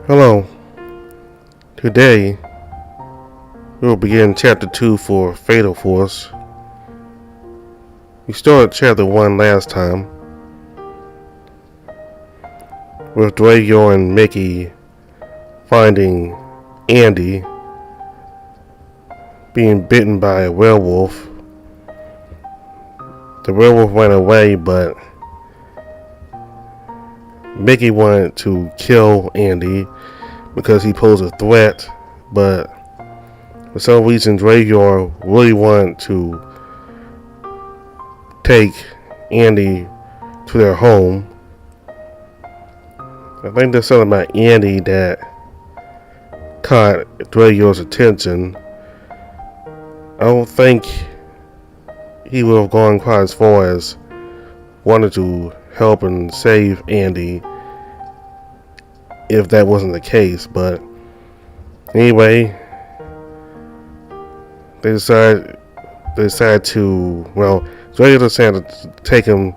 Hello. Today, we will begin Chapter 2 for Fatal Force. We started Chapter 1 last time, with Drago and Mickey finding Andy being bitten by a werewolf. The werewolf went away, but Mickey wanted to kill Andy because he posed a threat, but for some reason Drago really wanted to take Andy to their home. I think there's something about Andy that caught Drago's attention. I don't think he would have gone quite as far as wanted to help and save Andy if that wasn't the case, but anyway, they decided to, Drago decided to take him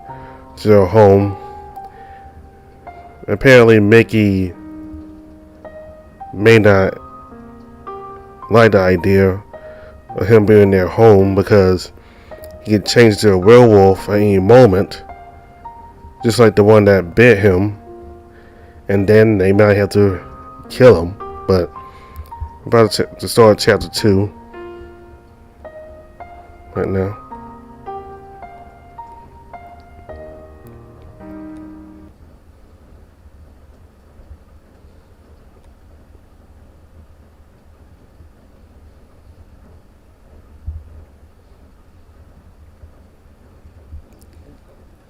to their home. Apparently Mickey may not like the idea of him being in their home because he could change to a werewolf at any moment, just like the one that bit him, and then they might have to kill him. But we're about to start Chapter 2 right now.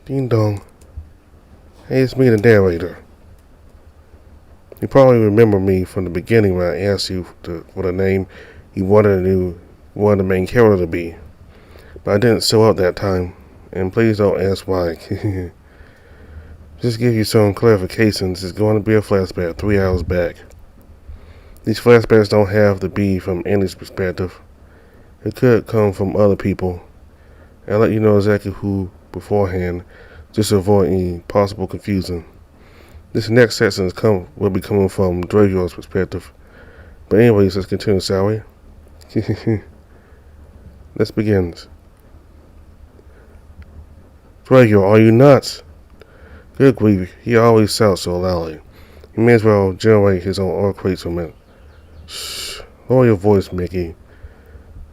Ding dong. Hey, it's me, the narrator. You probably remember me from the beginning when I asked you for the name you wanted the main character to be. But I didn't show up that time, and please don't ask why. Just give you some clarifications. It's going to be a flashback 3 hours back. These flashbacks don't have to be from Andy's perspective. It could come from other people. I'll let you know exactly who beforehand, just to avoid any possible confusion. This next section will be coming from Drago's perspective. But anyways, let's continue, shall we? Let's begin. Drago, are you nuts? Good grief, he always shouts so loudly. He may as well generate his own earthquakes from it. Shh, lower your voice, Mickey.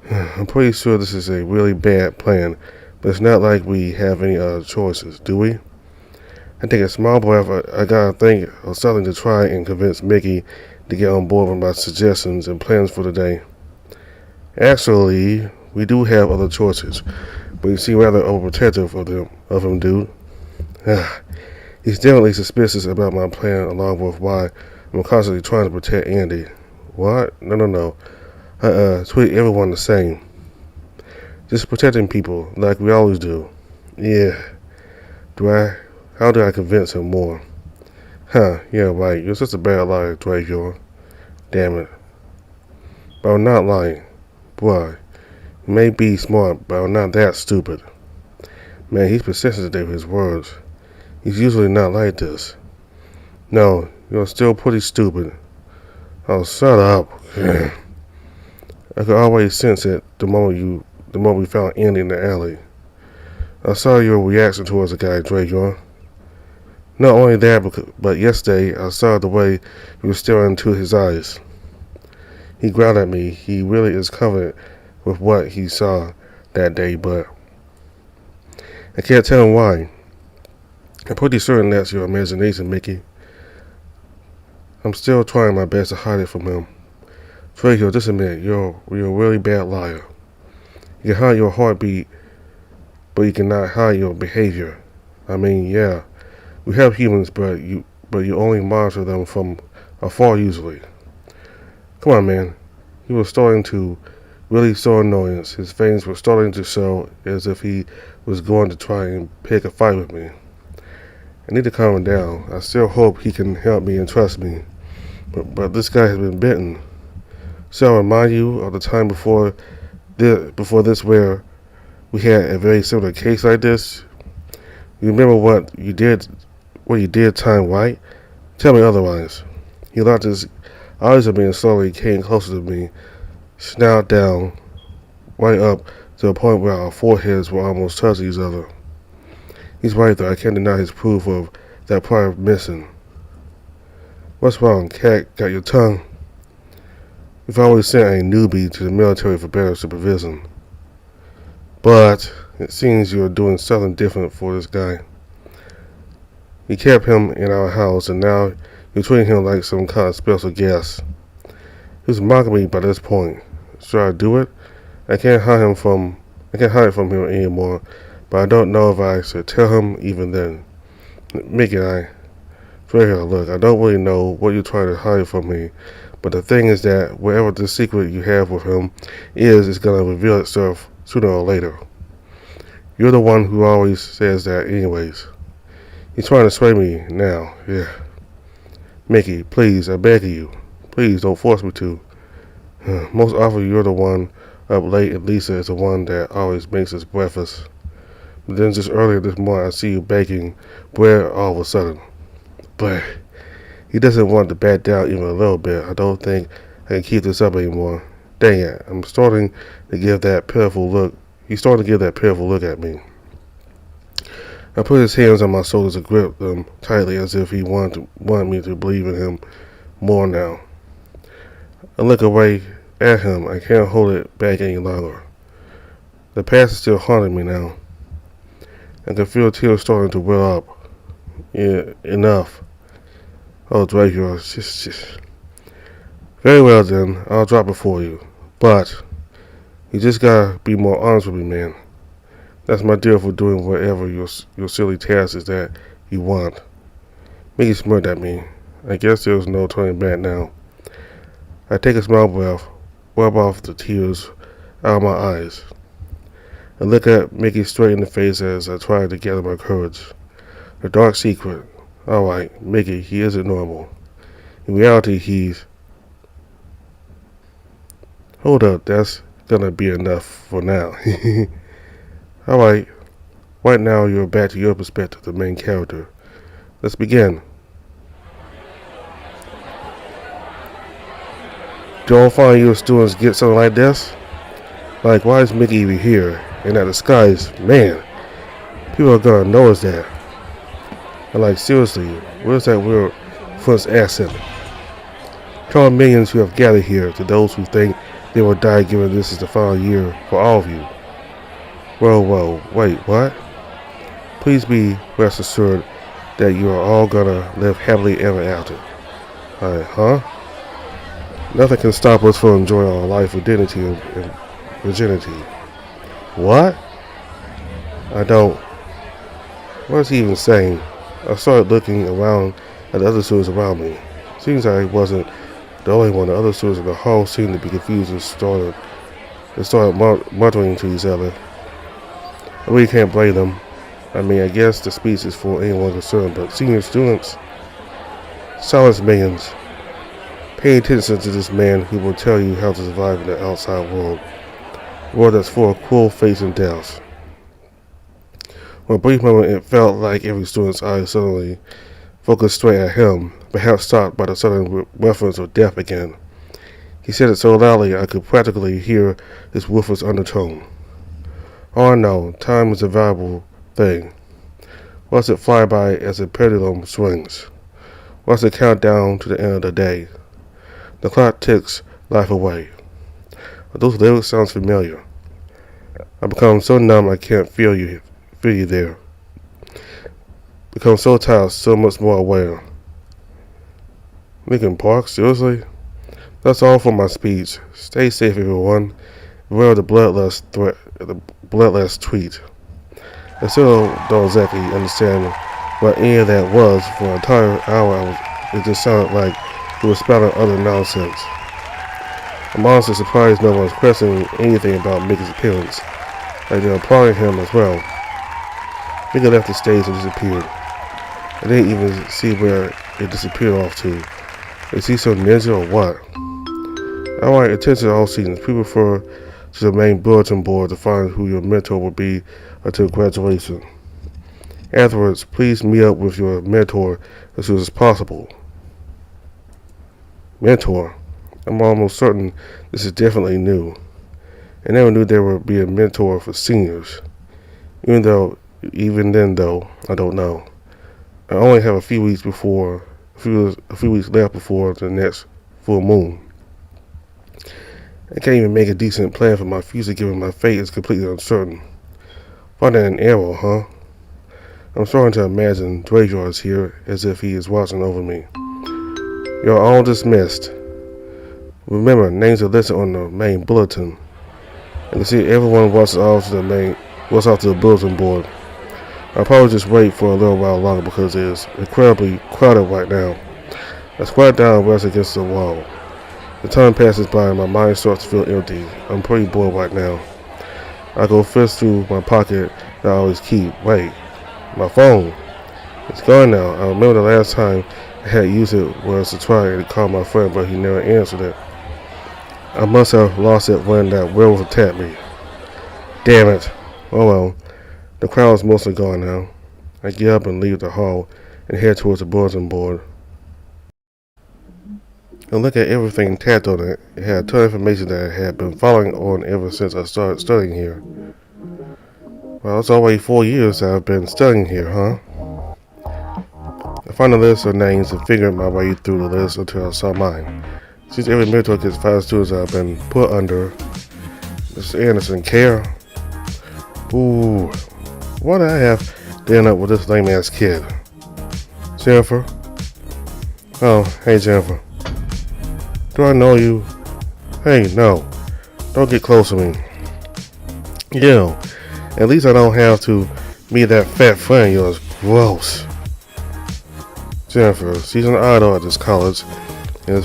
I'm pretty sure this is a really bad plan, but it's not like we have any other choices, do we? I take a small breath. I gotta think of something to try and convince Mickey to get on board with my suggestions and plans for the day. Actually, we do have other choices, but you seem rather overprotective of him, dude. He's definitely suspicious about my plan, along with why I'm constantly trying to protect Andy. What? No. Treat everyone the same. Just protecting people, like we always do. Yeah. How do I convince him more? Yeah, right. You're such a bad liar, Drago. Damn it. But I'm not lying. Boy, you may be smart, but I'm not that stupid. Man, he's persistent with his words. He's usually not like this. No, you're still pretty stupid. Oh, shut up. I could always sense it the moment we found Andy in the alley. I saw your reaction towards the guy, Drago. Not only that, but yesterday I saw the way you were staring into his eyes. He growled at me. He really is covered with what he saw that day, but I can't tell him why. I'm pretty certain that's your imagination, Mickey. I'm still trying my best to hide it from him. Drago, just admit, you're a really bad liar. You can hide your heartbeat, but you cannot hide your behavior. I mean, yeah. We have humans, but you only monitor them from afar usually. Come on, man. He was starting to really show annoyance. His veins were starting to show as if he was going to try and pick a fight with me. I need to calm him down. I still hope he can help me and trust me. But this guy has been bitten. So I'll remind you of the time before this where we had a very similar case like this. You remember what you did time, right? Tell me otherwise. He locked his eyes at me and slowly came closer to me, snout down, right up to a point where our foreheads were almost touching each other. He's right though, I can't deny his proof of that prior missing. What's wrong, cat? Got your tongue? We've always sent a newbie to the military for better supervision. But it seems you're doing something different for this guy. You kept him in our house and now you're treating him like some kind of special guest. He's mocking me by this point. Should I do it? I can't hide it from him anymore, but I don't know if I should tell him even then. Mickey and I, look, I don't really know what you're trying to hide from me, but the thing is that whatever the secret you have with him is going to reveal itself sooner or later. You're the one who always says that anyways. He's trying to sway me now, yeah. Mickey, please, I beg of you. Please don't force me to. Most often you're the one up late and Lisa is the one that always makes us breakfast. But then just earlier this morning I see you baking bread all of a sudden. But he doesn't want to back down even a little bit. I don't think I can keep this up anymore. Dang it, I'm starting to give that pitiful look. He's starting to give that pitiful look at me. I put his hands on my shoulders and gripped them tightly as if he wanted me to believe in him more now. I look away at him. I can't hold it back any longer. The past is still haunting me now. I can feel tears starting to well up. Yeah, enough. Oh, Dracula, just. Very well then, I'll drop it for you. But you just gotta be more honest with me, man. That's my deal for doing whatever your silly task is that you want. Mickey smirked at me. I guess there was no turning back now. I take a small breath, wipe off the tears out of my eyes. I look at Mickey straight in the face as I try to gather my courage. The dark secret. Alright, Mickey, he isn't normal. In reality, he's... Hold up, that's gonna be enough for now. Alright, right now you're back to your perspective, the main character. Let's begin. Do all find your students get something like this? Like, why is Mickey even here? And that disguise, man, people are gonna notice that. And like, seriously, where's that weird French accent? Tell millions who have gathered here to those who think they will die given this is the final year for all of you. Whoa, wait, what? Please be rest assured that you are all gonna live happily ever after. Huh? Nothing can stop us from enjoying our life with dignity and virginity. What? I don't. What is he even saying? I started looking around at the other students around me. Seems I wasn't the only one. The other students in the hall seemed to be confused and started muttering to each other. I really can't blame them. I mean, I guess the speech is for anyone concerned, but senior students, silence millions. Pay attention to this man who will tell you how to survive in the outside world. A world that's full of cruel fates and deaths. For a brief moment, it felt like every student's eyes suddenly focused straight at him, perhaps stopped by the sudden reference of death again. He said it so loudly I could practically hear his ruthless undertone. Oh no, time is a valuable thing. Watch it fly by as the pendulum swings. Watch it count down to the end of the day. The clock ticks life away. Those lyrics sound familiar. I become so numb I can't feel you there. Become so tired, so much more aware. Lincoln Park, seriously? That's all for my speech. Stay safe, everyone. Beware the bloodless tweet. I still don't exactly understand what any of that was. For an entire hour, it just sounded like he was spouting other nonsense. I'm honestly surprised no one's questioning anything about Mickey's appearance. Like they're applauding him as well. Mickey left the stage and disappeared. I didn't even see where it disappeared off to. Is he some ninja or what? Alright, attention all students. Please refer to the main bulletin board to find who your mentor will be until graduation. Afterwards, please meet up with your mentor as soon as possible. Mentor. I'm almost certain this is definitely new. I never knew there would be a mentor for seniors. Even then though, I don't know. I only have a few weeks left before the next full moon. I can't even make a decent plan for my future given my fate is completely uncertain. Finding an arrow, huh? I'm starting to imagine Dwayjar is here as if he is watching over me. You're all dismissed. Remember, names are listed on the main bulletin. And to see everyone walks off to the bulletin board. I'll probably just wait for a little while longer because it is incredibly crowded right now. I squat down and rest against the wall. The time passes by and my mind starts to feel empty. I'm pretty bored right now. I go first through my pocket that I always keep. Wait, my phone. It's gone now. I remember the last time I had used it was to try and call my friend, but he never answered it. I must have lost it when that werewolf attacked me. Damn it. Oh well. The crowd is mostly gone now. I get up and leave the hall and head towards the bulletin board. I look at everything tagged on it. It had a ton of information that I had been following on ever since I started studying here. Well, it's already 4 years that I've been studying here, huh? I found a list of names and figured my way through the list until I saw mine. Since every mentor gets 5 students I've been put under. Mr. Anderson, care? Ooh, why did I have to end up with this lame-ass kid? Jennifer? Oh, hey Jennifer. Do I know you? Hey, no. Don't get close to me. Yeah, at least I don't have to meet that fat friend of yours. Gross. Jennifer, she's an idol at this college and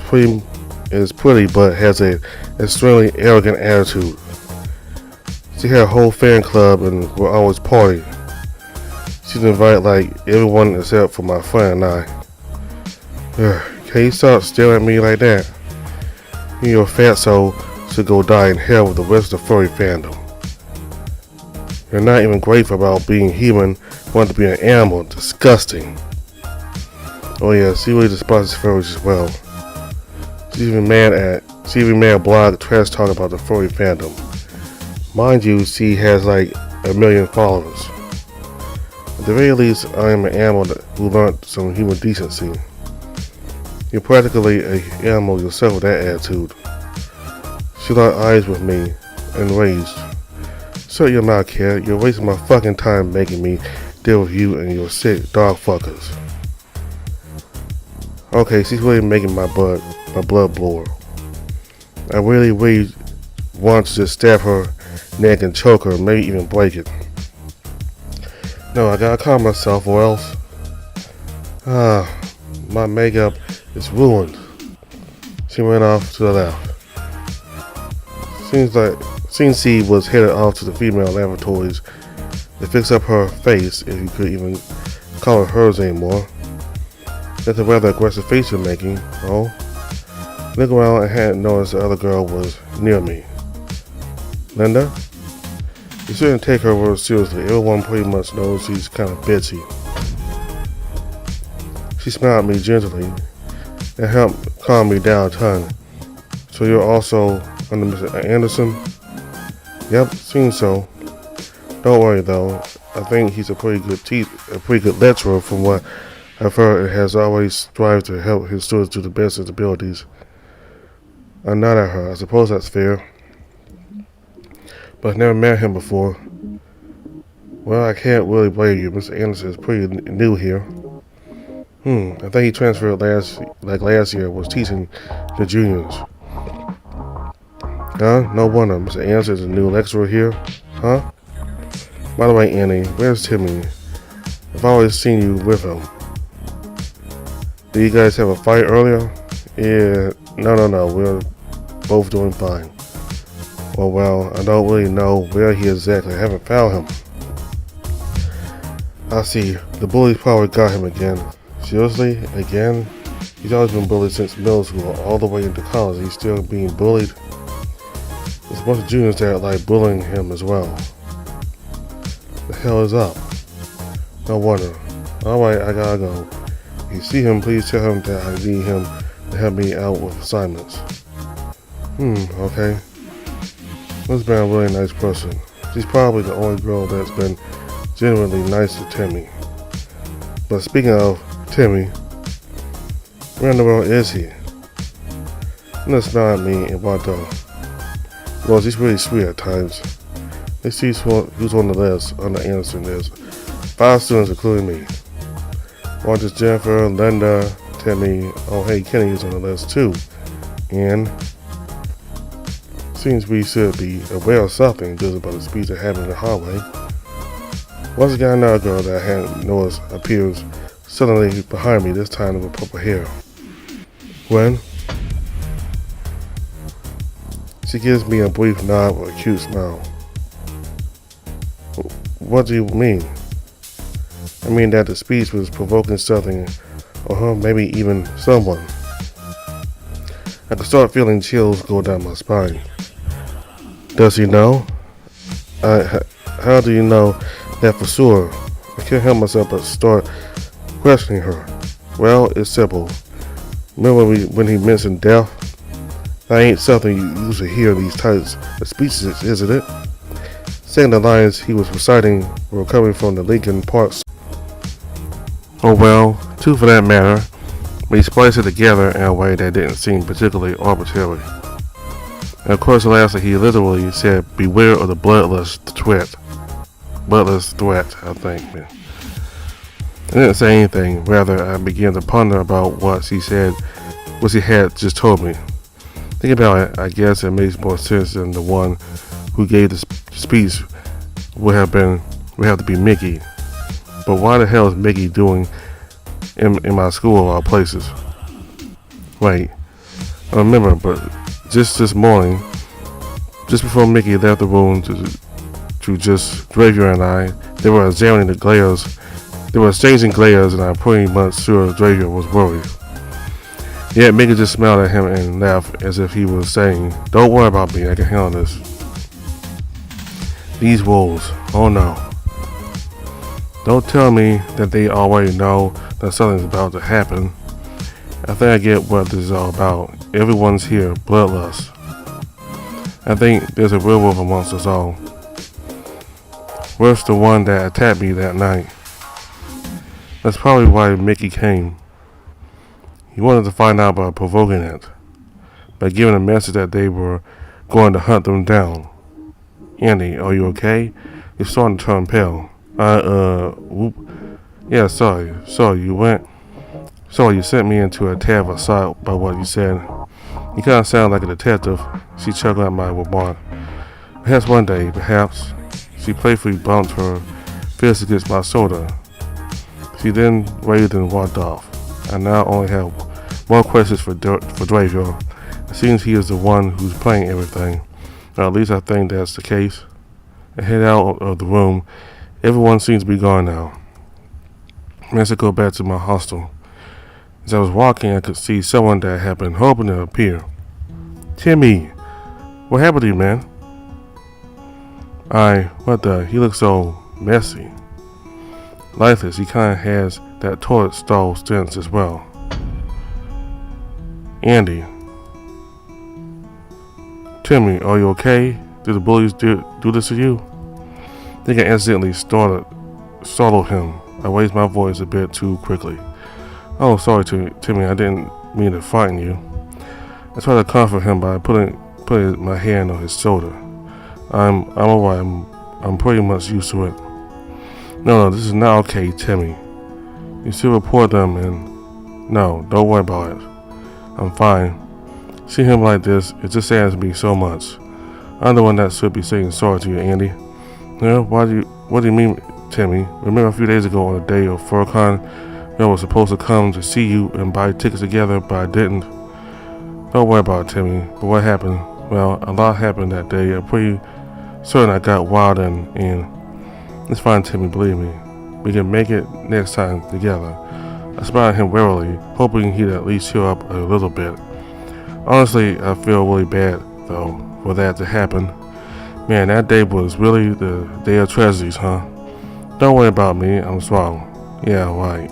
is pretty but has an extremely arrogant attitude. She had a whole fan club and would always party. She'd invite like everyone except for my friend and I. Can you stop staring at me like that? Your fat soul should go die in hell with the rest of the furry fandom. You're not even grateful about being human, want to be an animal. Disgusting. Oh yeah, she really despises furries as well. She's even mad at blog trash talk about the furry fandom. Mind you, she has like 1 million followers. At the very least, I am an animal who learned some human decency. You're practically an animal yourself with that attitude. She locked eyes with me, enraged. Shut your mouth, kid. You're wasting my fucking time making me deal with you and your sick dog fuckers. Okay, she's really making my blood boil. I really want to just stab her neck and choke her, maybe even break it. No, I gotta calm myself or else. My makeup is ruined. She went off to the left. Seems she was headed off to the female lavatories to fix up her face, if you could even call it hers anymore. That's a rather aggressive face you're making. Oh, look around and hadn't noticed the other girl was near me. Linda? You shouldn't take her words seriously. Everyone pretty much knows she's kind of bitchy. She smiled at me gently and helped calm me down a ton. So you're also under Mr. Anderson? Yep, seems so. Don't worry though. I think he's a pretty good lecturer from what I've heard, and has always strived to help his students to the best of his abilities. I nod at her. I suppose that's fair. But I've never met him before. Well, I can't really blame you. Mr. Anderson is pretty new here. I think he transferred last year, was teaching the juniors. Huh? No wonder. Mr. Anderson is a new lecturer here. Huh? By the way, Annie, where's Timmy? I've always seen you with him. Did you guys have a fight earlier? Yeah, no, we're both doing fine. Well, I don't really know where he is exactly. I haven't found him. I see. The bullies probably got him again. Seriously? Again? He's always been bullied since middle school, all the way into college. He's still being bullied. There's a bunch of juniors that like bullying him as well. The hell is up? No wonder. Alright, I gotta go. If you see him, please tell him that I need him to help me out with assignments. Okay. Must been a really nice person. She's probably the only girl that's been genuinely nice to Timmy. But speaking of Timmy, where in the world is he? And they smiled at me and walked off. Well, she's really sweet at times. Let's see who's on the list on the Anderson list. 5 students, including me. Just Jennifer, Linda, Timmy. Oh, hey, Kenny's on the list too. And seems we should be aware of something judging by the speech that happened in the hallway. Once again, another girl that I hadn't noticed appears suddenly behind me, this time with purple hair. When she gives me a brief nod with a cute smile. What do you mean? I mean that the speech was provoking something, or maybe even someone. I could start feeling chills go down my spine. Does he know? How do you know that for sure? I can't help myself but start questioning her. Well, it's simple. Remember when he mentioned death? That ain't something you usually hear in these types of speeches, isn't it? Saying the lines he was reciting were coming from the Lincoln Park. Oh well, 2 for that matter, but he spliced it together in a way that didn't seem particularly arbitrary. And of course, lastly, he literally said, "Beware of the bloodless threat." Bloodless threat, I think. I didn't say anything. Rather, I began to ponder about what she had just told me. Thinking about it, I guess it makes more sense than the one who gave the speech would have to be Mickey. But why the hell is Mickey doing in my school of all places? Wait, I remember, but just this morning, just before Mickey left the room to just Xavier and I, they were examining the glares. They were exchanging glares, and I'm pretty much sure Xavier was worried. Yet Mickey just smiled at him and laughed as if he was saying, "Don't worry about me, I can handle this." These wolves, oh no. Don't tell me that they already know that something's about to happen. I think I get what this is all about. Everyone's here, bloodlust. I think there's a werewolf amongst us all. Worse, the one that attacked me that night. That's probably why Mickey came. He wanted to find out by provoking it, by giving a message that they were going to hunt them down. Andy, are you okay? You're starting to turn pale. Whoop. Yeah, sorry, you sent me into a tad of a shock by what you said. You kind of sound like a detective. She chuckled at my remark. Perhaps one day, perhaps. She playfully bumped her fist against my shoulder. She then waved and walked off. I now only have more questions for Xavier. It seems he is the one who's playing everything. Or at least I think that's the case. I head out of the room. Everyone seems to be gone now. I must go back to my hostel. As I was walking, I could see someone that had been hoping to appear. Timmy, what happened to you, man? He looks so messy. Lifeless, he kind of has that toilet stall stance as well. Andy. Timmy, are you okay? Did the bullies do this to you? I think I accidentally startled him. I raised my voice a bit too quickly. Oh, sorry, Timmy, I didn't mean to frighten you. I tried to comfort him by putting my hand on his shoulder. I'm alright. I'm pretty much used to it. No, this is not okay, Timmy. You should report them and... No, don't worry about it. I'm fine. See him like this, it just saddens me so much. I'm the one that should be saying sorry to you, Andy. Yeah, what do you mean, Timmy? Remember a few days ago on the day of FurCon, I was supposed to come to see you and buy tickets together, but I didn't. Don't worry about it, Timmy. But what happened? Well, a lot happened that day. I'm pretty certain I got wild and it's fine, Timmy, believe me. We can make it next time together. I smiled at him warily, hoping he'd at least cheer up a little bit. Honestly, I feel really bad, though, for that to happen. Man, that day was really the day of tragedies, huh? Don't worry about me, I'm strong. Yeah, right.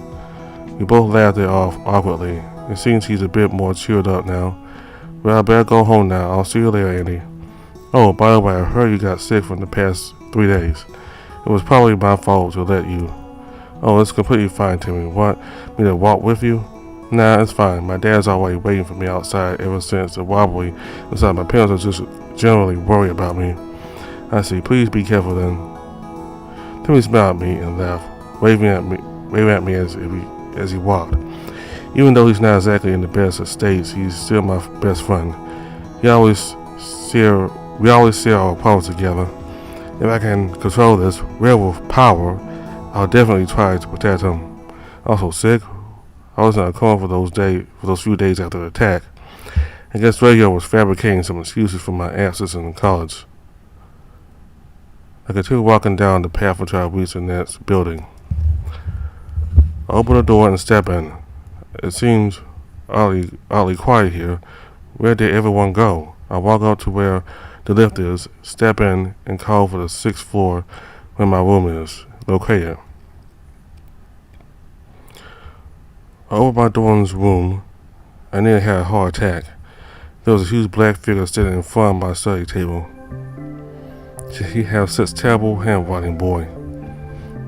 We both laughed it off awkwardly. It seems he's a bit more cheered up now. Well, I better go home now. I'll see you later, Andy. Oh, by the way, I heard you got sick for the past 3 days. It was probably my fault to let you. Oh, it's completely fine, Timmy. Want me to walk with you? Nah, it's fine. My dad's always waiting for me outside ever since the robbery. Besides, my parents are just generally worried about me. I see. Please be careful then. Timmy smiled at me and laughed, waving at me as he walked. Even though he's not exactly in the best of states, he's still my best friend. We always share our powers together. If I can control this werewolf power, I'll definitely try to protect him. Also sick, I was not calling for those few days after the attack. I guess Radio was fabricating some excuses for my absence in college. I continued walking down the path until I reached the next building. I opened the door and stepped in. It seems oddly quiet here. Where did everyone go? I walk up to where the lift is, step in, and call for the 6th floor where my room is located. I opened my dorm's room. I nearly had a heart attack. There was a huge black figure sitting in front of my study table. He has such terrible handwriting, boy.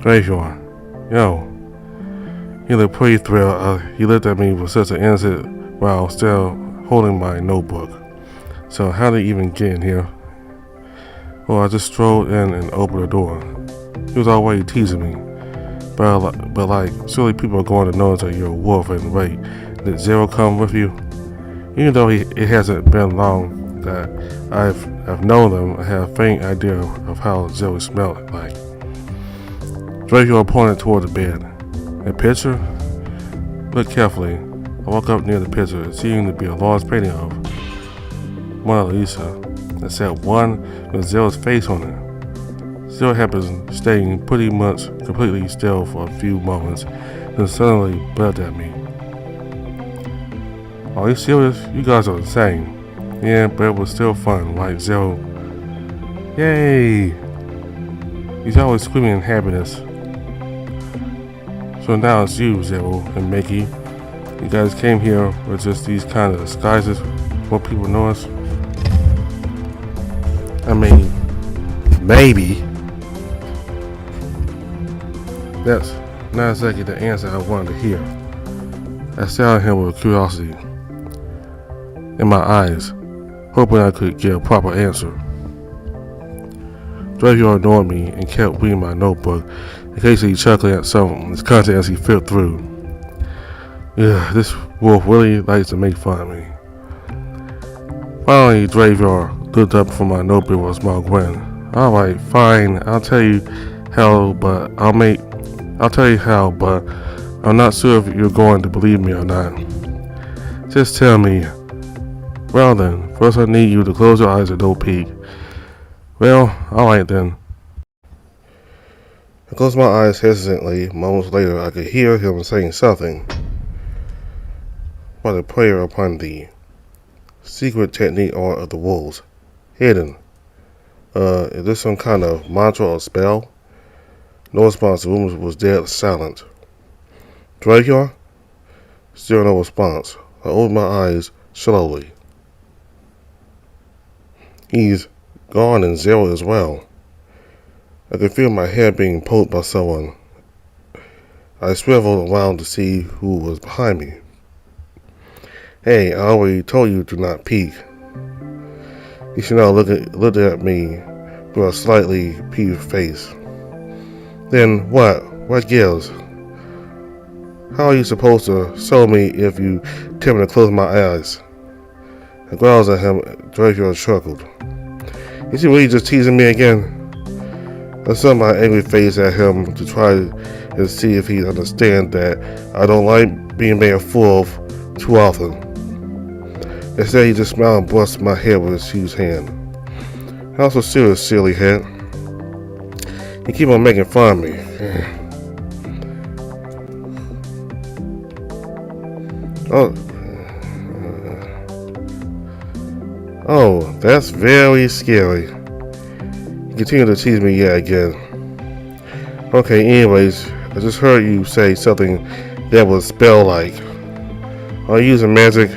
Graveyard. Yo. He looked pretty thrilled. He looked at me with such an innocent while still holding my notebook. So how did he even get in here? Well, I just strolled in and opened the door. He was already teasing me. But like, surely people are going to notice that you're a wolf and wait, did Zero come with you? Even though it hasn't been long that I've known them, I have a faint idea of how Zero smelled like. Draco pointed toward the bed. A picture? Look carefully. I walked up near the picture. It seemed to be a large painting of Mona Lisa. It said one with Zero's face on it. Zero had been staying pretty much completely still for a few moments, then suddenly blinked at me. Are you serious? You guys are insane. Yeah, but it was still fun, right, Zero? Yay! He's always screaming in happiness. So now it's you, Zero and Mickey. You guys came here with just these kind of disguises. What people notice? I mean, maybe. That's not exactly the answer I wanted to hear. I stared at him with curiosity in my eyes, hoping I could get a proper answer. Draco ignored me and kept reading my notebook, occasionally chuckling at some of its content as he flipped through. Yeah, this wolf really likes to make fun of me. Finally, Draco looked up from my notebook with a small grin. Alright, fine, I'll tell you how, but I'm not sure if you're going to believe me or not. Just tell me. Well then, first I need you to close your eyes and don't peek. Well, alright then. I closed my eyes hesitantly. Moments later, I could hear him saying something about a prayer upon the secret technique art of the wolves. Hidden. Is this some kind of mantra or spell? No response. The room was dead silent. Draco? Still no response. I opened my eyes slowly. He's gone and Zero as well. I could feel my head being poked by someone. I swiveled around to see who was behind me. Hey, I already told you to not peek. He should now looked at me with a slightly peeved face. Then what? What gives? How are you supposed to show me if you tell me to close my eyes? I growled at him. Draco chuckled. Is he really just teasing me again? I saw my angry face at him to try and see if he'd understand that I don't like being made a fool of too often. Instead, he just smiled and brushed my head with his huge hand. How so serious, silly head? He keep on making fun of me. Oh, that's very scary. He continued to tease me yet again. Okay, anyways, I just heard you say something that was spell-like. Are you using magic?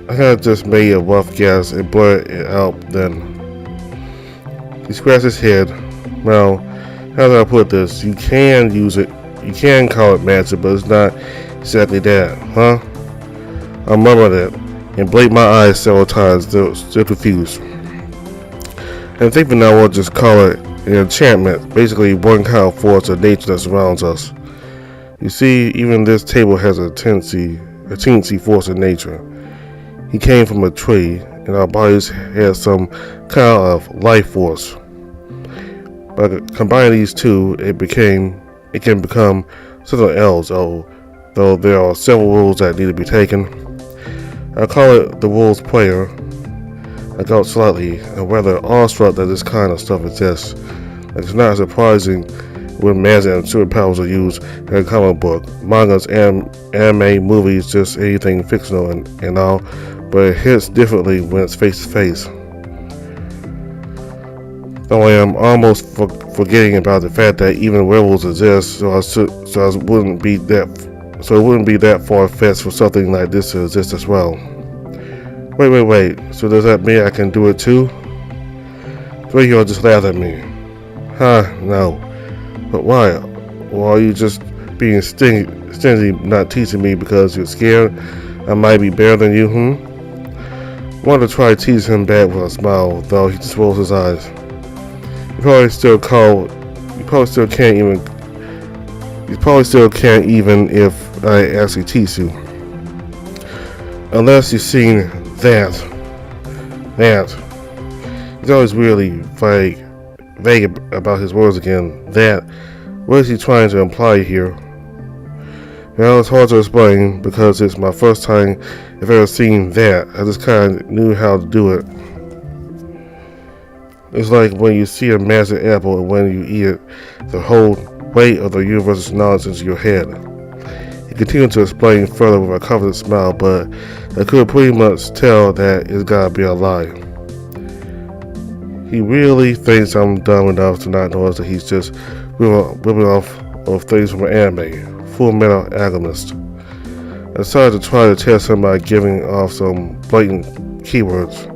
I kinda just made a rough guess and blurted it out then. He scratched his head. Well, how do I put this? You can use it. You can call it magic, but it's not exactly that, huh? I murmured it and blinked my eyes several times, still confused. And thinking I would just call it an enchantment, basically one kind of force of nature that surrounds us. You see, even this table has a teensy force of nature. He came from a tree, and our bodies had some kind of life force. By combining these two, it can become something else, though there are several rules that need to be taken. I call it the rules player. I doubt slightly, and rather awestruck that this kind of stuff exists. It's not surprising when magic and superpowers are used in a comic book, mangas, anime, movies, just anything fictional and all, but it hits differently when it's face to face. Though I am almost forgetting about the fact that even werewolves exist, so it wouldn't be that far-fetched for something like this to exist as well. Wait. So does that mean I can do it too? Three of you all just laughed at me. No. But why? Or are you just being stingy, not teasing me because you're scared I might be better than you, Wanted to try to tease him back with a smile, though he just rolls his eyes. You probably still can't even if I actually tease you. Unless you've seen that. He's always really vague about his words again. That. What is he trying to imply here? Well, it's hard to explain because it's my first time I've ever seen that. I just kind of knew how to do it. It's like when you see a magic apple and when you eat it, the whole weight of the universe's knowledge into your head. He continued to explain further with a confident smile, but I could pretty much tell that it's gotta be a lie. He really thinks I'm dumb enough to not notice that he's just ripping off of things from an anime, Full Metal Alchemist. I decided to try to test him by giving off some blatant keywords.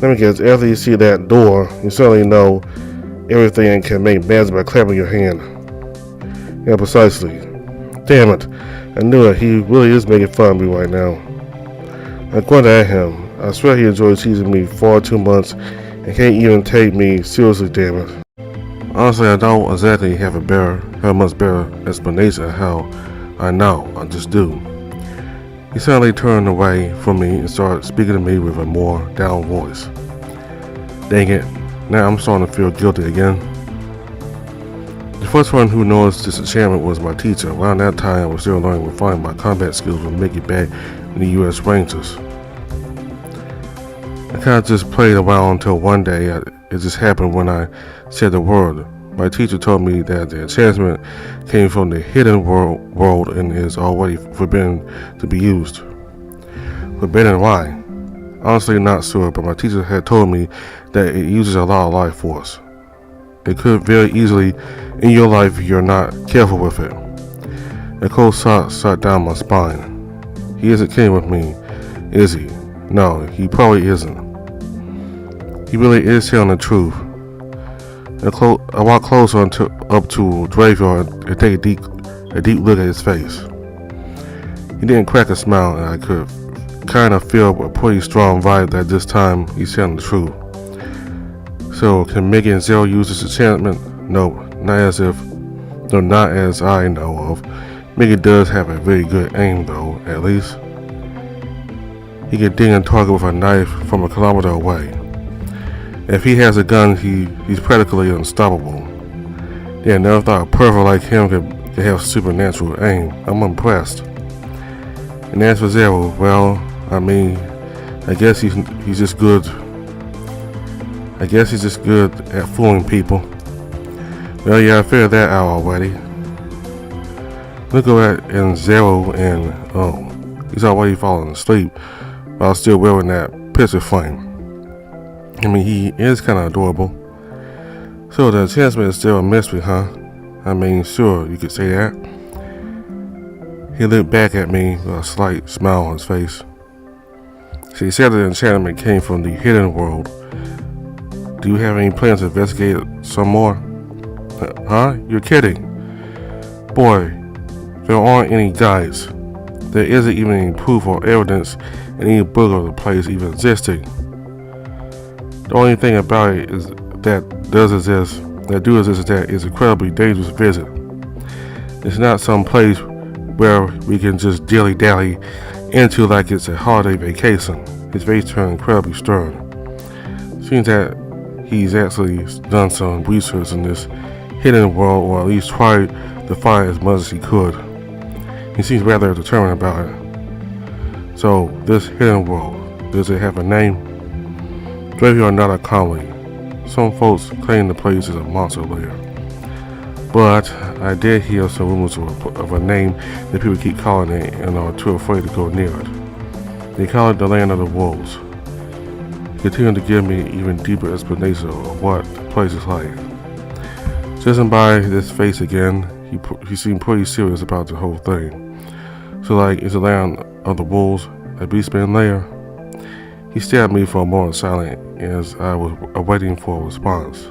Let me guess, after you see that door, you certainly know everything and can make magic by clapping your hand. Yeah, precisely. Damn it, I knew it, he really is making fun of me right now. I grunted at him. I swear he enjoys teasing me far too much and can't even take me seriously, damn it. Honestly, I don't exactly have a much better explanation of how I know, I just do. He suddenly turned away from me and started speaking to me with a more down voice. Dang it, now I'm starting to feel guilty again. The first one who noticed this enchantment was my teacher. Around that time, I was still learning to refine my combat skills and make it back in the U.S. Rangers. I kind of just played around until one day it just happened when I said the word. My teacher told me that the enchantment came from the hidden world and is already forbidden to be used. Forbidden why? Honestly, not sure, but my teacher had told me that it uses a lot of life force. It could very easily in your life if you're not careful with it. A cold shot down my spine. He isn't kidding with me, is he? No, he probably isn't. He really is telling the truth. I walked closer up to Graveyard and take a deep look at his face. He didn't crack a smile, and I could kind of feel a pretty strong vibe that this time he's telling the truth. So, can Mickey and Zero use this enchantment? No, not as I know of. Mickey does have a very good aim, though, at least. He can ding a target with a knife from a kilometer away. If he has a gun, he's practically unstoppable. Yeah, never thought a pervert like him could have supernatural aim. I'm impressed. And as for Zero, well, I mean, I guess he's just good. I guess he's just good at fooling people. Well, yeah, I figured that out already. Look at Zero and he's already falling asleep while still wearing that picture frame. I mean, he is kind of adorable. So the enchantment is still a mystery, huh? I mean, sure, you could say that. He looked back at me with a slight smile on his face. She said the enchantment came from the hidden world. Do you have any plans to investigate some more? Huh? You're kidding. Boy, there aren't any guides. There isn't even any proof or evidence in any book of the place even existing. The only thing about it is that it's incredibly dangerous visit. It's not some place where we can just dilly-dally into like it's a holiday vacation. His face turned incredibly stern. Seems that he's actually done some research in this hidden world, or at least tried to find as much as he could. He seems rather determined about it. So, this hidden world, does it have a name? Maybe or not a commonly. Some folks claim the place is a monster lair. But I did hear some rumors of a name that people keep calling it and are too afraid to go near it. They call it the Land of the Wolves. He continued to give me even deeper explanation of what the place is like. Judging by this face again, he seemed pretty serious about the whole thing. So like, is the Land of the Wolves a beastman lair? He stared at me for a moment silent as I was waiting for a response.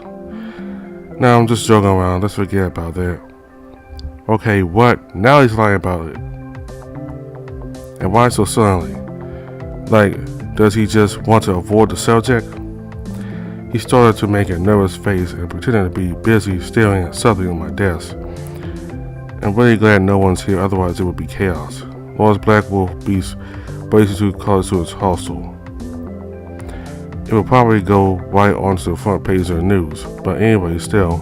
Now I'm just joking around, let's forget about that. Okay, what? Now he's lying about it. And why so suddenly? Like, does he just want to avoid the subject? He started to make a nervous face and pretended to be busy staring at something on my desk. I'm really glad no one's here, otherwise it would be chaos. Lord's Black Wolf Beast races to close to its hostel. It will probably go right onto the front page of the news, but anyway, still.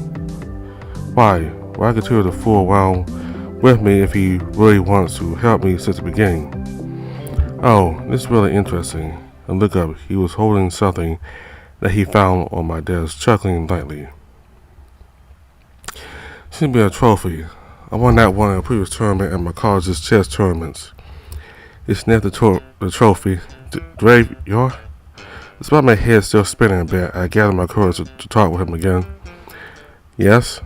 Why continue to fool around with me if he really wants to help me since the beginning? Oh, this is really interesting. I look up, he was holding something that he found on my desk, chuckling lightly. Seems to be a trophy. I won that one in a previous tournament at my college's chess tournaments. He snapped the trophy. Dave, you're? Despite my head still spinning a bit, I gathered my courage to talk with him again. Yes?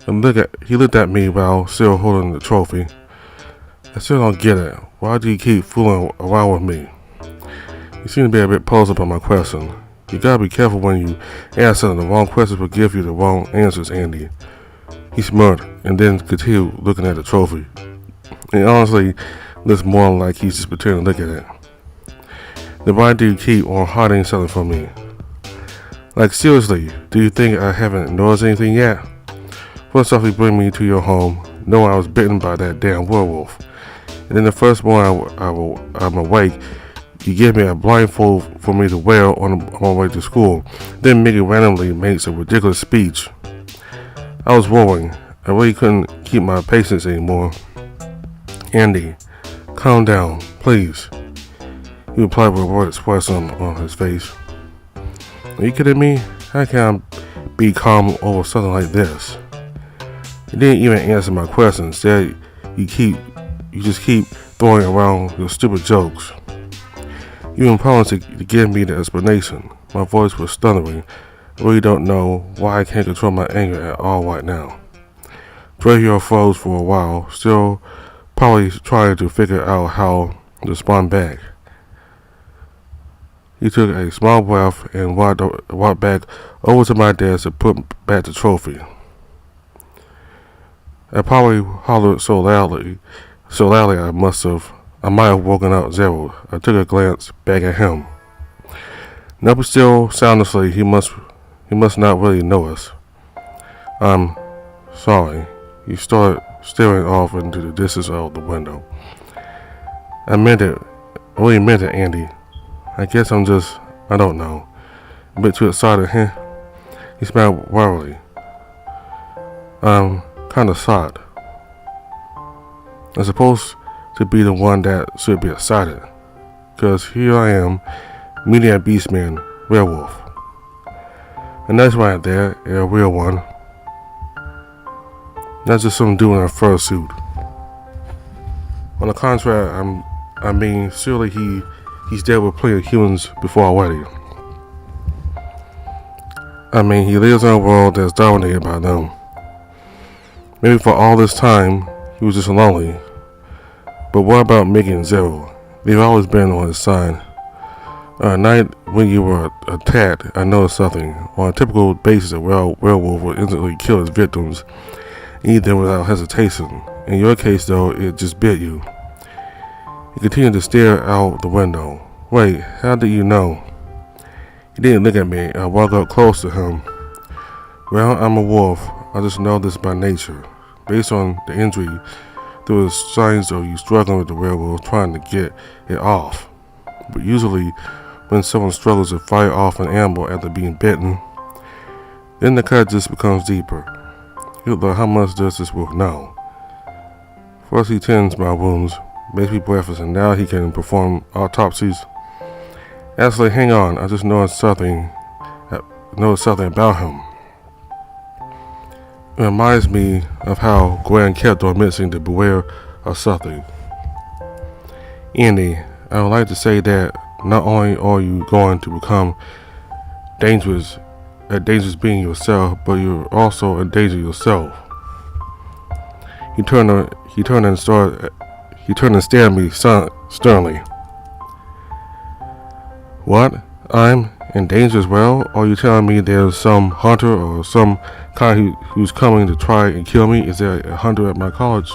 And he looked at me while still holding the trophy. I still don't get it. Why do you keep fooling around with me? You seem to be a bit puzzled by my question. You gotta be careful when you answer the wrong questions will give you the wrong answers, Andy. He smirked and then continued looking at the trophy. It honestly looks more like he's just pretending to look at it. Then why do you keep on hiding something from me? Like seriously, do you think I haven't noticed anything yet? First off, you bring me to your home, knowing I was bitten by that damn werewolf. And then the first morning I'm awake, you give me a blindfold for me to wear on my way to school. Then Mickey randomly makes a ridiculous speech. I was worrying. I really couldn't keep my patience anymore. Andy, calm down, please. He replied with a worried expression on his face. Are you kidding me? How can I be calm over something like this? He didn't even answer my question. Instead, you just keep throwing around your stupid jokes. You even promised to give me the explanation. My voice was thundering. I really don't know why I can't control my anger at all right now. Dravior froze for a while, still probably trying to figure out how to respond back. He took a small breath and walked back over to my desk to put back the trophy. I probably hollered so loudly I might have woken up Zero. I took a glance back at him. Nope, still sound asleep. He must not really know us. I'm sorry. He started staring off into the distance out the window. I really meant it, Andy. I guess I don't know. A bit too excited, huh? He smiled warily. I'm kinda sad. I'm supposed to be the one that should be excited. 'Cause here I am, meeting a beastman, werewolf. A nice one out there, a real one. Not just some dude in a fursuit. On the contrary, surely he's dealt with plenty of humans before already. He lives in a world that's dominated by them. Maybe for all this time, he was just lonely. But what about Mickey and Zero? They've always been on his side. A night when you were attacked, I noticed something. On a typical basis, a werewolf would instantly kill his victims, either without hesitation. In your case, though, it just bit you. He continued to stare out the window. Wait, how did you know? He didn't look at me. I walked up close to him. Well, I'm a wolf. I just know this by nature. Based on the injury, there was signs of you struggling with the werewolf, trying to get it off. But usually, when someone struggles to fight off an animal after being bitten, then the cut just becomes deeper. You're like, how much does this wolf know? First he tends my wounds, makes me breakfast, and now he can perform autopsies. Actually, hang on, I just noticed something about him. It reminds me of how Gwen kept on mentioning to beware of something. Andy, I would like to say that not only are you going to become dangerous being yourself, but you're also in danger yourself. He turned and stared at me sternly. What? I'm in danger as well? Are you telling me there's some hunter or some kind who's coming to try and kill me? Is there a hunter at my college?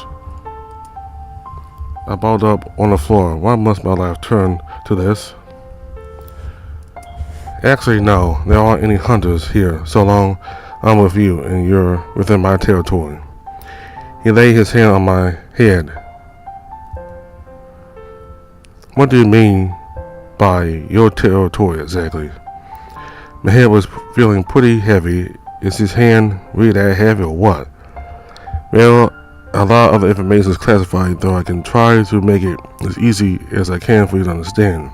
I balled up on the floor. Why must my life turn to this? Actually, no. There aren't any hunters here, so long I'm with you and you're within my territory. He laid his hand on my head. What do you mean by your territory exactly? My head was feeling pretty heavy. Is his hand really that heavy or what? Well, a lot of the information is classified, though I can try to make it as easy as I can for you to understand.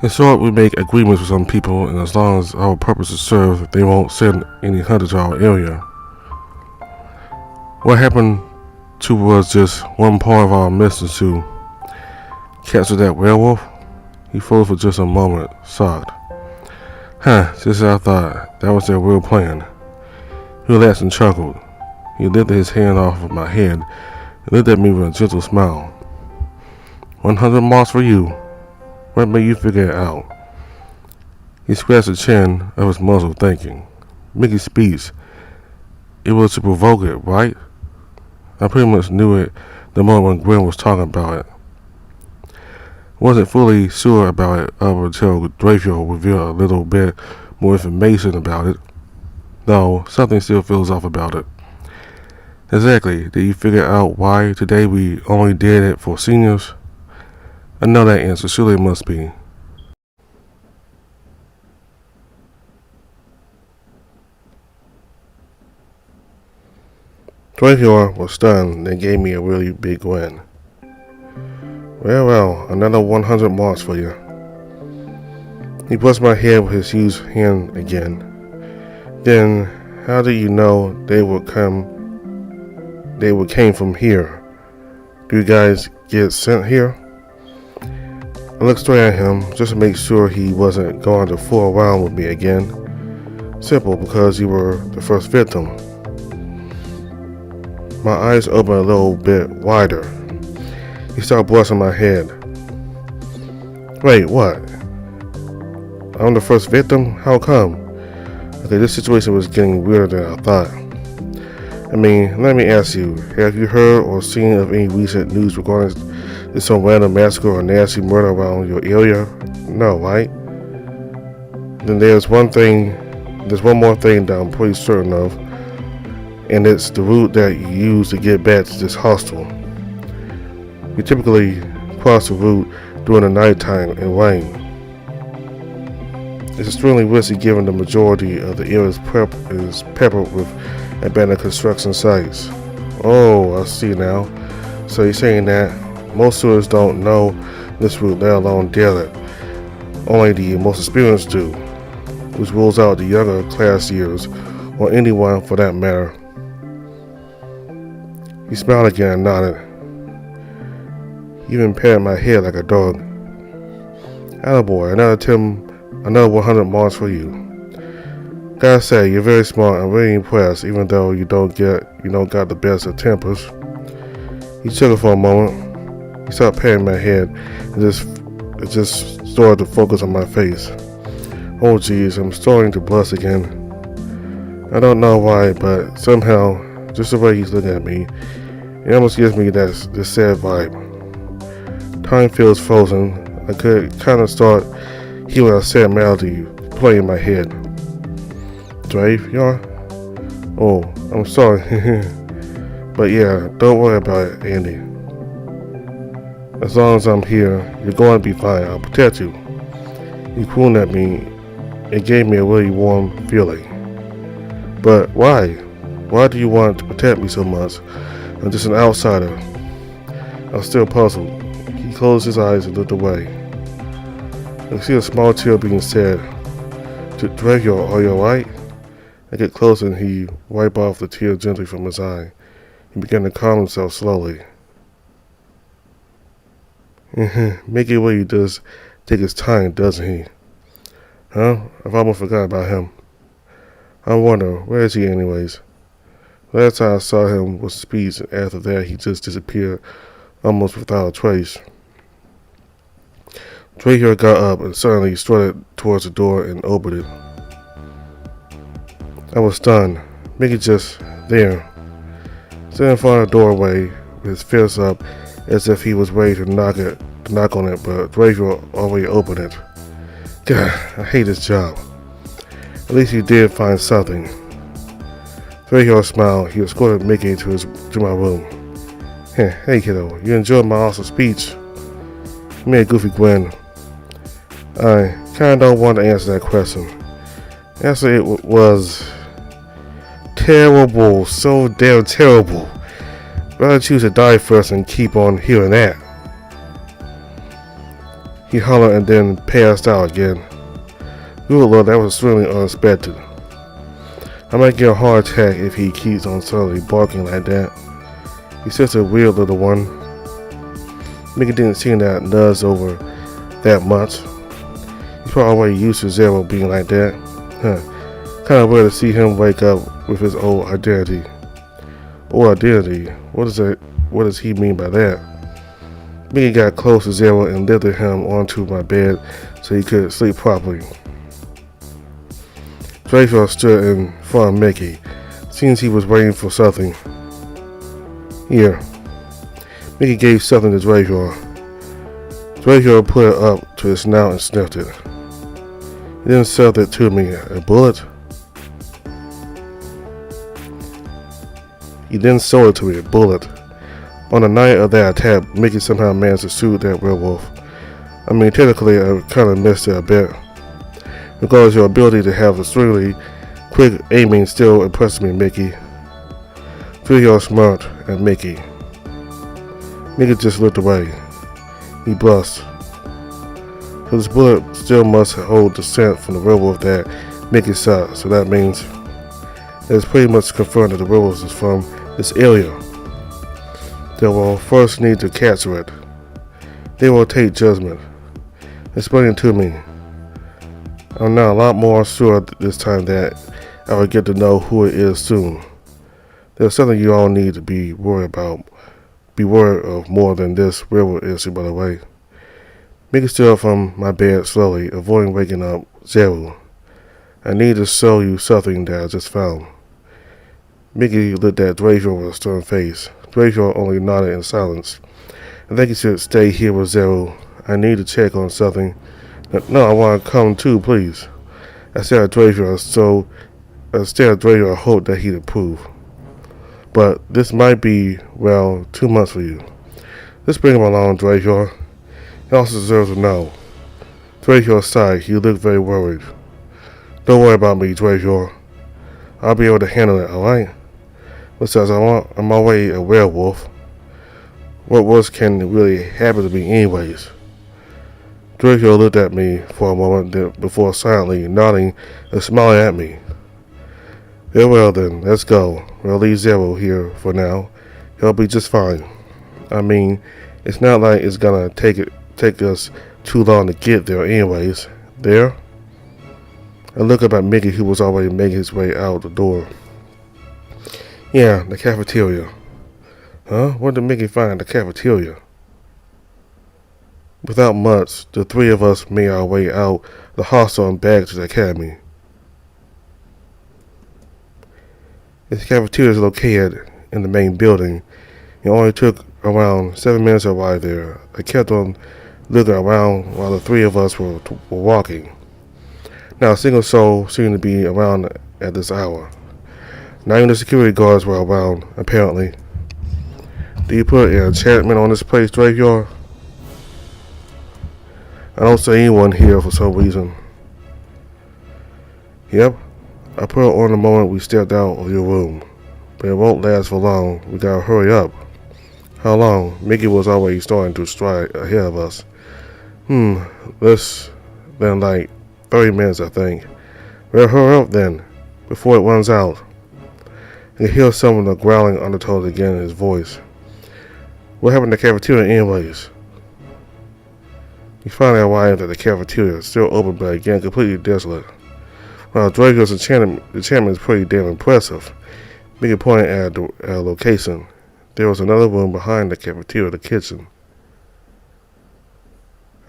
In short, we make agreements with some people, and as long as our purpose is served, they won't send any hunters to our area. What happened to was just one part of our mission to capture that werewolf? He froze for just a moment, shocked. Just as I thought, that was their real plan. He relaxed and chuckled. He lifted his hand off of my head and looked at me with a gentle smile. 100 marks for you. What made you figure it out? He scratched the chin of his muzzle, thinking. Mickey's speech. It was to provoke it, right? I pretty much knew it the moment when Gwen was talking about it. Wasn't fully sure about it up until Draco revealed a little bit more information about it. Though something still feels off about it. Exactly. Did you figure out why today we only did it for seniors? I know that answer. Surely it must be. Draco was stunned and gave me a really big grin. Well, another 100 marks for you. He brushed my head with his huge hand again. Then, how do you know they came from here? Do you guys get sent here? I looked straight at him just to make sure he wasn't going to fool around with me again. Simple, because you were the first victim. My eyes opened a little bit wider. He started brushing my head. Wait, what? I'm the first victim? How come? Okay, this situation was getting weirder than I thought. I mean, let me ask you, have you heard or seen of any recent news regarding some random massacre or nasty murder around your area? No, right? Then there's one more thing that I'm pretty certain of, and it's the route that you use to get back to this hostel. You typically cross the route during the nighttime and rain. It's extremely risky given the majority of the area is peppered with abandoned construction sites. Oh, I see now. So you're saying that most tourists don't know this route, let alone dare it. Only the most experienced do, which rules out the younger class years, or anyone for that matter. He smiled again and nodded. He even patted my head like a dog. Attaboy, another 100 marks for you. Gotta say, you're very smart. I'm really impressed, even though you don't got the best of tempers. He took it for a moment. He started patting my head and it just started to focus on my face. Oh geez, I'm starting to blush again. I don't know why, but somehow, just the way he's looking at me, it almost gives me this sad vibe. Time feels frozen. I could kind of start hearing a sad melody playing in my head. Dave, y'all? Oh, I'm sorry. But yeah, don't worry about it, Andy. As long as I'm here, you're going to be fine. I'll protect you. He crooned at me. It gave me a really warm feeling. But why? Why do you want to protect me so much? I'm just an outsider. I'm still puzzled. He closed his eyes and looked away. I see a small tear being said. Drago, are you alright? I get closer and he wiped off the tear gently from his eye. He began to calm himself slowly. Mickey really does take his time, doesn't he? Huh? I've almost forgot about him. I wonder, where is he anyways? Last time I saw him was Speeds, and after that he just disappeared almost without a trace. Drago got up and suddenly strutted towards the door and opened it. I was stunned. Mickey just there, sitting in front of the doorway with his fist up as if he was ready to knock on it, but Drago already opened it. God, I hate this job. At least he did find something. Drago smiled. He escorted Mickey to my room. Hey kiddo, you enjoyed my awesome speech? He made a goofy grin. I kinda don't want to answer that question. Answer it was terrible, so damn terrible. Rather choose to die first and keep on hearing that. He hollered and then passed out again. Good Lord, that was certainly unexpected. I might get a heart attack if he keeps on suddenly barking like that. He's such a weird little one. Mickey didn't seem that nuzzed over that much. He's probably already used to Zero being like that. Kinda weird to see him wake up with his old identity. Old identity? What does he mean by that? Mickey got close to Zero and lifted him onto my bed so he could sleep properly. Drago stood in front of Mickey. Seems he was waiting for something. Here. Mickey gave something to Drago. Drago put it up to his snout and sniffed it. He then served it to me. A bullet? He then sold it to me. A bullet. On the night of that attack, Mickey somehow managed to shoot that werewolf. I mean, technically, I kind of missed it a bit. Because your ability to have extremely quick aiming still impresses me, Mickey. Drago smirked at Mickey. Mickey just looked away. He blushed. So this bullet still must hold the scent from the werewolf that Mickey shot, so that means it's pretty much confirmed that the werewolf is from this area. They will first need to capture it. They will take judgment. Explain it to me. I'm now a lot more sure this time that I will get to know who it is soon. There's something you all need to be worried about. Be worried of more than this werewolf issue, by the way. Mickey stood up from my bed slowly, avoiding waking up Zero. I need to show you something that I just found. Mickey looked at Drago with a stern face. Drago only nodded in silence. I think you should stay here with Zero. I need to check on something. No, I want to come too, please. I stared at Drago, I hoped that he'd approve. But this might be, well, too much for you. Let's bring him along, Drago. He also deserves to know. Drago sighed. He looked very worried. Don't worry about me, Drago. I'll be able to handle it, alright? Besides, I'm already a werewolf. What worse can really happen to me anyways? Drago looked at me for a moment before silently nodding and smiling at me. Very well then, let's go. We'll leave Zero here for now. He'll be just fine. I mean, it's not like it's gonna take us too long to get there anyways. There? I looked up at Mickey, who was already making his way out the door. Yeah, the cafeteria. Huh? What did Mickey find in the cafeteria? Without much, the three of us made our way out the hostel and back to the academy. The cafeteria is located in the main building. It only took around 7 minutes to arrive there. I kept on looking around while the three of us were walking. Not a single soul seemed to be around at this hour. Not even the security guards were around, apparently. Do you put an enchantment on this place, Graveyard? I don't see anyone here for some reason. Yep, I put it on the moment we stepped out of your room. But it won't last for long. We gotta hurry up. How long? Mickey was already starting to stride ahead of us. Less than like 30 minutes, I think. Well, hurry up then, before it runs out. I could hear some of the growling undertones again in his voice. What happened to the cafeteria anyways? We finally arrived at the cafeteria, still open but again completely desolate. While Draco's enchantment is pretty damn impressive. Mickey pointed at a location. There was another room behind the cafeteria, the kitchen.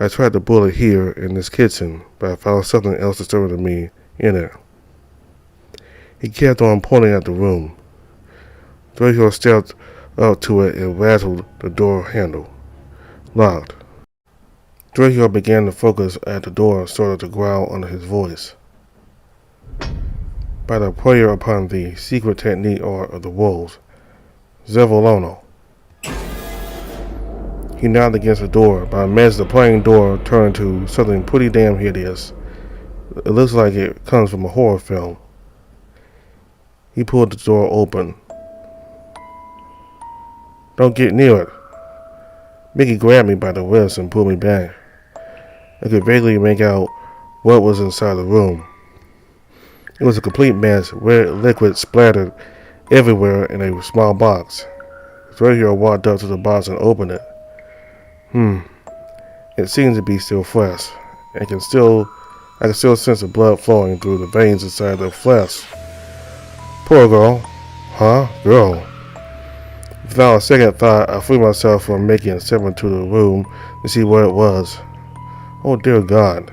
I tried to bullet here in this kitchen, but I found something else disturbing to me in it. He kept on pointing at the room. Draco stepped up to it and rattled the door handle. Locked. Draco began to focus at the door and started to growl under his voice. By the prayer upon the secret technique art of the wolves, Zevolono. He nodded against the door, but I imagine the plain door turned to something pretty damn hideous. It looks like it comes from a horror film. He pulled the door open. Don't get near it. Mickey grabbed me by the wrist and pulled me back. I could vaguely make out what was inside the room. It was a complete mess, red liquid splattered everywhere in a small box. Draco walked up to the box and opened it. It seemed to be still fresh. I can still sense the blood flowing through the veins inside the flesh. Poor girl. Huh? Girl. Without a second thought, I freed myself from Mickey and stepped into the room to see what it was. Oh dear God.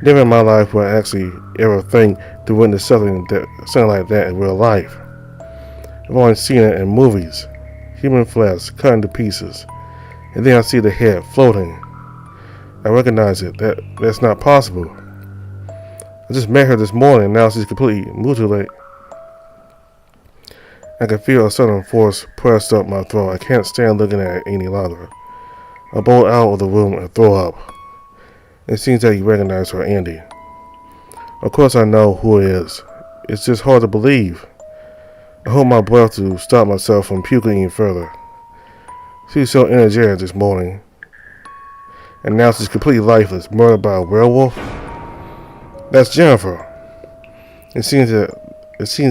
Never in my life would I actually ever think to witness something like that in real life. I've only seen it in movies. Human flesh cut into pieces. And then I see the head floating. I recognize it. That's not possible. I just met her this morning and now she's completely mutilated. I can feel a sudden force pressed up my throat. I can't stand looking at it any longer. I bolt out of the room and throw up. It seems that you recognize her, Andy. Of course I know who it is. It's just hard to believe. I hold my breath to stop myself from puking even further. She's so energetic this morning. And now she's completely lifeless, murdered by a werewolf? That's Jennifer. It seems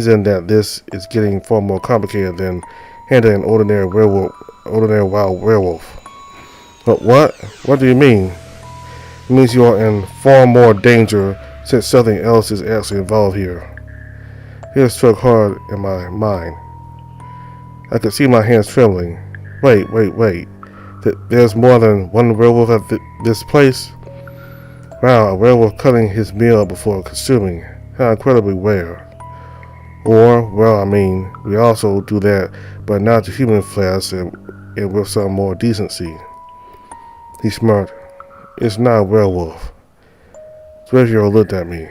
then that this is getting far more complicated than handling an ordinary wild werewolf. But what? What do you mean? It means you are in far more danger since something else is actually involved here. It struck hard in my mind. I could see my hands trembling. Wait. There's more than one werewolf at this place? Wow, a werewolf cutting his meal before consuming. How incredibly rare. Or, well, I mean, we also do that, but not to human flesh and with some more decency. He smirked. It's not a werewolf. Treasurer looked at me.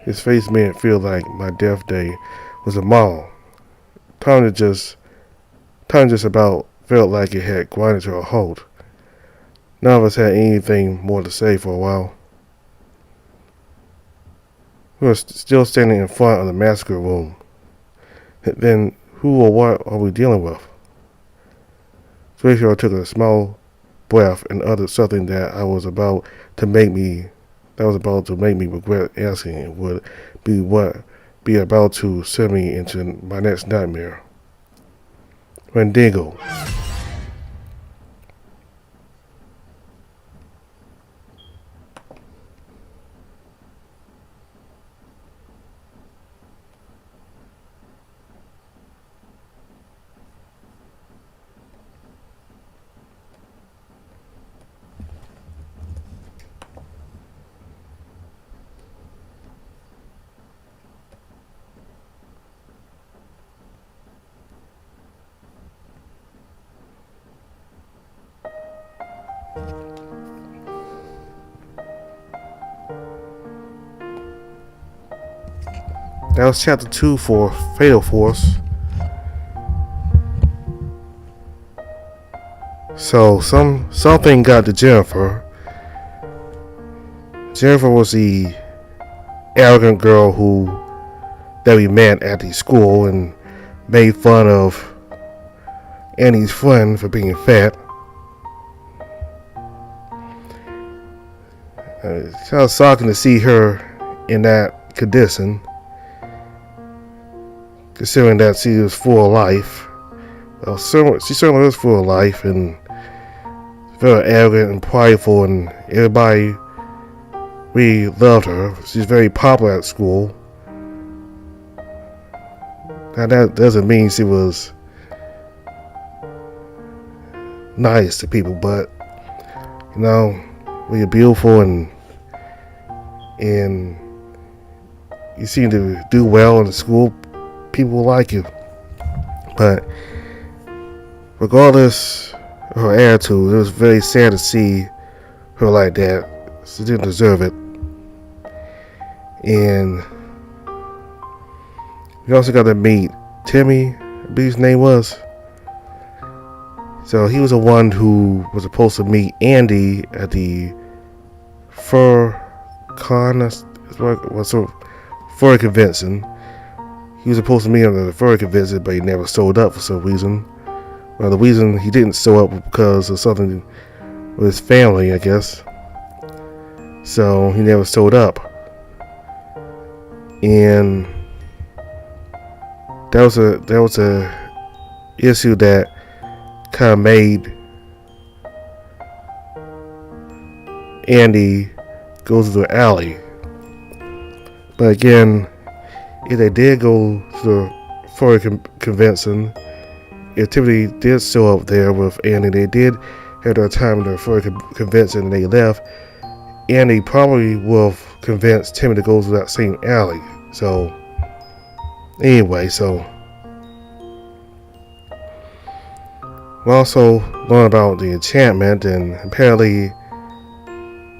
His face made it feel like my death day was a mall. Time just about felt like it had grinded to a halt. None of us had anything more to say for a while. We were still standing in front of the massacre room. Then who or what are we dealing with? Treasurer took a small breath and uttered something that was about to make me regret asking. It would be about to send me into my next nightmare. Wendigo. That was chapter 2 for Fatal Force. So something got to Jennifer. Jennifer was the arrogant girl that we met at the school and made fun of Annie's friend for being fat. It's kind of shocking to see her in that condition, considering that she was full of life. Well, she certainly was full of life and very arrogant and prideful, and everybody really loved her. She's very popular at school. Now that doesn't mean she was nice to people, but really beautiful and you seem to do well in the school. People will like you. But regardless of her attitude, it was very sad to see her like that. She didn't deserve it. And we also got to meet Timmy, I believe his name was. So he was the one who was supposed to meet Andy at the fur convention. He was supposed to meet him at the fur convention, but he never showed up for some reason. Well, the reason he didn't show up was because of something with his family, I guess. So he never showed up. And that was a issue that kind of made Andy go to the alley. But again, if they did go to the furry convention, if Timothy did show up there with Andy, they did have their time at the furry convention and they left, Andy probably would have convinced Timmy to go to that same alley. So anyway, we also learn about the enchantment, and apparently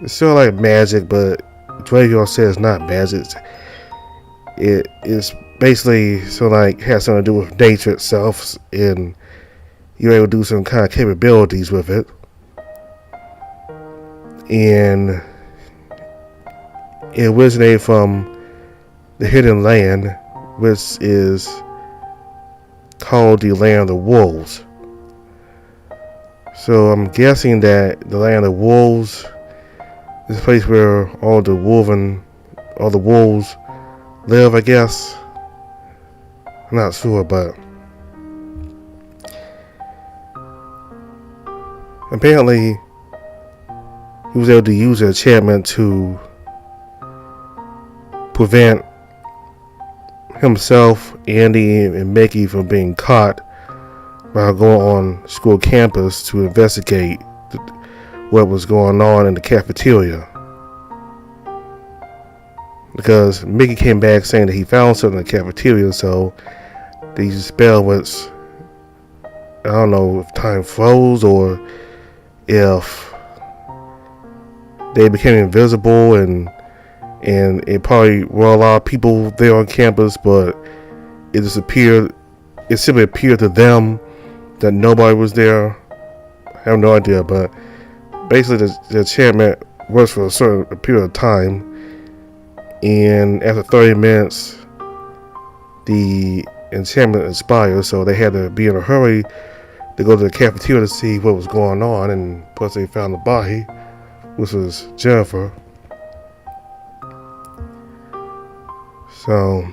it's sort of like magic, but Drago says it's not magic. It's basically sort of like has something to do with nature itself, and you're able to do some kind of capabilities with it. And it originated from the Hidden Land, which is called the Land of the Wolves. So I'm guessing that the Land of the Wolves is a place where all the wolves live, I guess. I'm not sure, but apparently he was able to use the enchantment to prevent himself, Andy, and Mickey from being caught while going on school campus to investigate what was going on in the cafeteria. Because Mickey came back saying that he found something in the cafeteria, so the spell was, I don't know if time froze or if they became invisible, and it probably were a lot of people there on campus, but it simply appeared to them that nobody was there. I have no idea, but basically the enchantment works for a certain period of time, and after 30 minutes the enchantment expired, so they had to be in a hurry to go to the cafeteria to see what was going on, and plus they found the body, which was Jennifer. So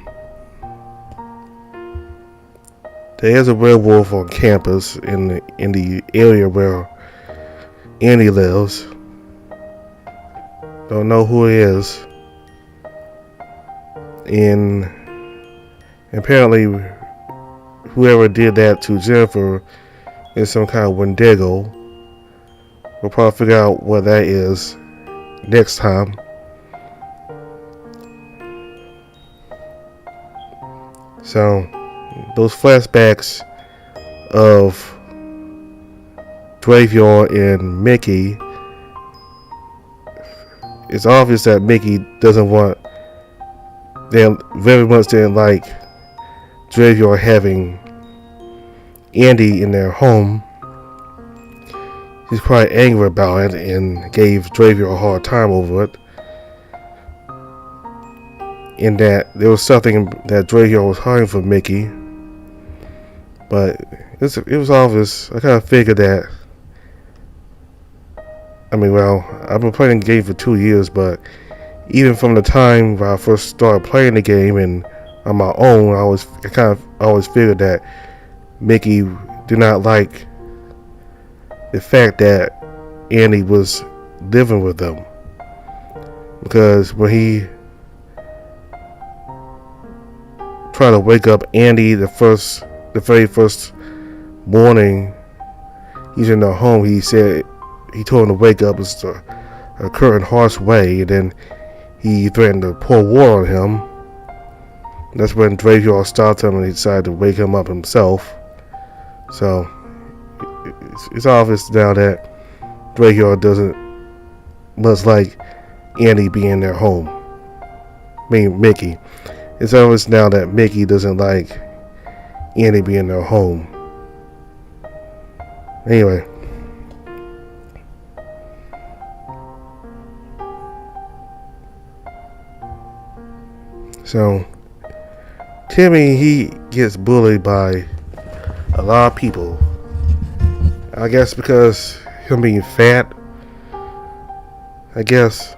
there is a werewolf on campus in the area where Andy lives. Don't know who he is. And apparently whoever did that to Jennifer is some kind of Wendigo. We'll probably figure out what that is next time. So those flashbacks of Dravior and Mickey, it's obvious that Mickey doesn't want they very much didn't like Graveyard having Andy in their home. He's quite angry about it and gave Graveyard a hard time over it. In that there was something that Graveyard was hiding from Mickey. But it was obvious. I kind of figured that. I mean, well, I've been playing the game for 2 years, but even from the time when I first started playing the game and on my own, I always figured that Mickey did not like the fact that Andy was living with them, because when he tried to wake up Andy the very first morning he's in their home, he told him to wake up in a current harsh way, and then he threatened to pour water on him. That's when Graveyard stopped him and he decided to wake him up himself. So it's obvious now that Graveyard doesn't much like Andy being in their home. I mean, Mickey. It's obvious now that Mickey doesn't like Andy being in their home. Anyway. So, Timmy, he gets bullied by a lot of people. I guess because him being fat. I guess.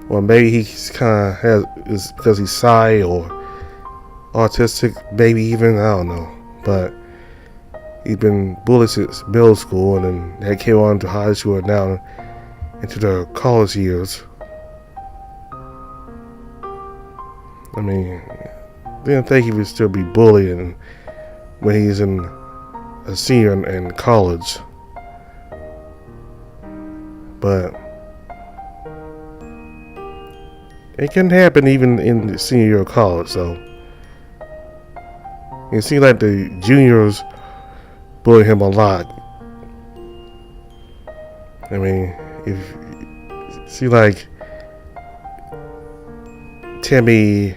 Or maybe he's kind of is because he's shy or autistic. Maybe even, I don't know. But he's been bullied since middle school, and then that came on to high school and now into the college years. I mean, didn't think he would still be bullied when he's a senior in college. But it can happen even in the senior year of college. So it seems like the juniors bully him a lot. I mean, it seems like Timmy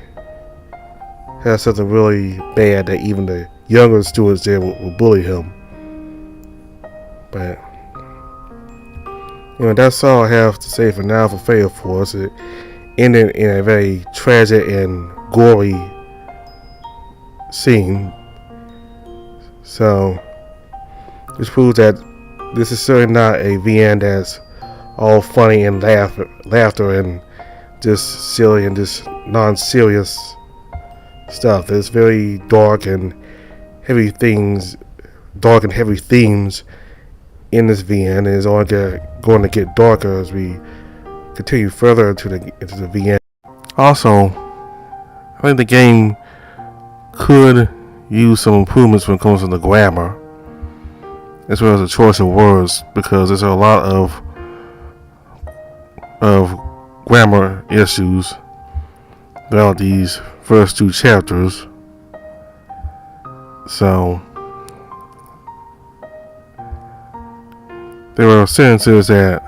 has something really bad that even the younger students there will bully him. But that's all I have to say for now for Fatal Force. It ended in a very tragic and gory scene. So this proves that this is certainly not a VN that's all funny and laughter and just silly and just non-serious stuff. There's very dark and heavy themes in this VN, and it's only going to get darker as we continue further into the VN. Also, I think the game could use some improvements when it comes to the grammar, as well as the choice of words, because there's a lot of grammar issues throughout these first 2 chapters. So there were sentences that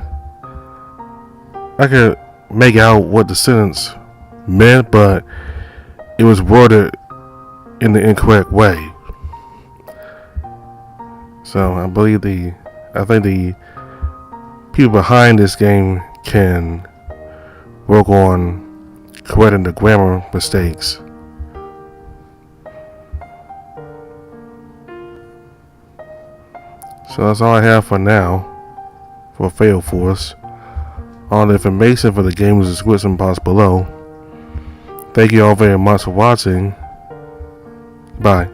I could make out what the sentence meant, but it was worded in the incorrect way. So I think the people behind this game can work on correcting the grammar mistakes. So that's all I have for now for Fatal Force. All the information for the game is in the description box below. Thank you all very much for watching. Bye.